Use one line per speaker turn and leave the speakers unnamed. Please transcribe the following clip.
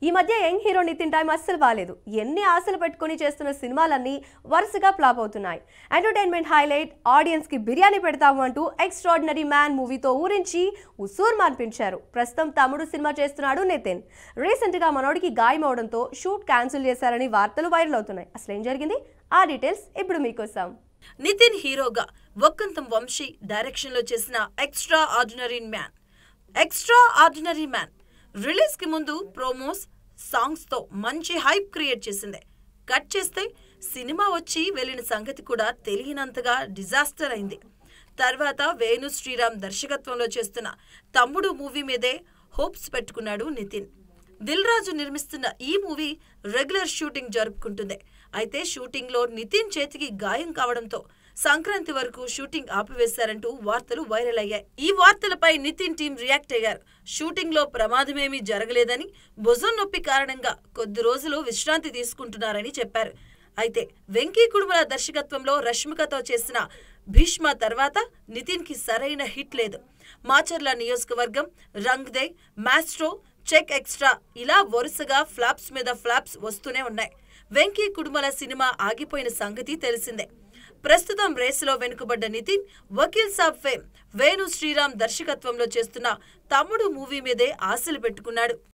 ఈ మధ్య young hero Nitin time అస్సలు బాలేదు. ఎన్ని ఆశలు పెట్టుకొని చేస్తున్న సినిమాలన్నీ వరుసగా ఫ్లాప్ అవుతున్నాయి. ఎంటర్టైన్మెంట్ హైలైట్, ఆడియన్స్ కి బిర్యానీ పెడతాము అంటూ ఎక్స్ట్రాడినరీ మ్యాన్ మూవీతో ఊరించి ఉసూర్ అనిపించారు. ప్రస్తుతం తమ్ముడు సినిమా చేస్తున్నాడు నితిన్. రీసెంట్ గా మనోడికి గాయం అవడంతో షూట్ క్యాన్సిల్ చేశారని వార్తలు వైరల్ అవుతున్నాయి. అసలు ఏం జరిగింది? ఆ డీటెయిల్స్ ఇప్పుడు మీకోసం.
నితిన్ హీరోగా వక్కంతం వంశీ డైరెక్షన్ లో చేసిన ఎక్స్ట్రా ఆర్డినరీ మ్యాన్ రిలీజ్ కి ముందు ప్రోమోస్, సాంగ్స్ తో మంచి హైప్ క్రియేట్ చేసింది. కట్ చేస్తే సినిమా వచ్చి వెళ్ళిన సంగతి కూడా తెలియనంతగా డిజాస్టర్ అయింది. తర్వాత వేణు శ్రీరామ్ దర్శకత్వంలో చేస్తున్న తమ్ముడు మూవీ మీదే హోప్స్ పెట్టుకున్నాడు నితిన్. దిల్ రాజు నిర్మిస్తున్న ఈ మూవీ రెగ్యులర్ షూటింగ్ జరుపుకుంటుంది. అయితే షూటింగ్ లో నితిన్ చేతికి గాయం కావడంతో సంక్రాంతి వరకు షూటింగ్ ఆపివేశారంటూ వార్తలు వైరల్ అయ్యాయి. ఈ వార్తలపై నితిన్ టీం రియాక్ట్ అయ్యారు. షూటింగ్ లో ప్రమాదమేమీ జరగలేదని, భుజం నొప్పి కారణంగా కొద్ది రోజులు విశ్రాంతి తీసుకుంటున్నారని చెప్పారు. అయితే వెంకీ కుడుముల దర్శకత్వంలో రష్మికతో చేసిన భీష్మ తర్వాత నితిన్ కి సరైన హిట్ లేదు. మాచర్ల నియోజకవర్గం, రంగ్ దే, మాస్ట్రో, చెక్ ఎక్స్ట్రా ఇలా వరుసగా ఫ్లాప్స్ మీద ఫ్లాప్స్ వస్తూనే ఉన్నాయి. వెంకీ కుడుమల సినిమా ఆగిపోయిన సంగతి తెలిసిందే. ప్రస్తుతం రేసులో వెనుకబడ్డ నితిన్ వకీల్ సాబ్ ఫేమ్ వేణు శ్రీరామ్ దర్శకత్వంలో చేస్తున్న తమ్ముడు మూవీ మీదే ఆశలు పెట్టుకున్నాడు.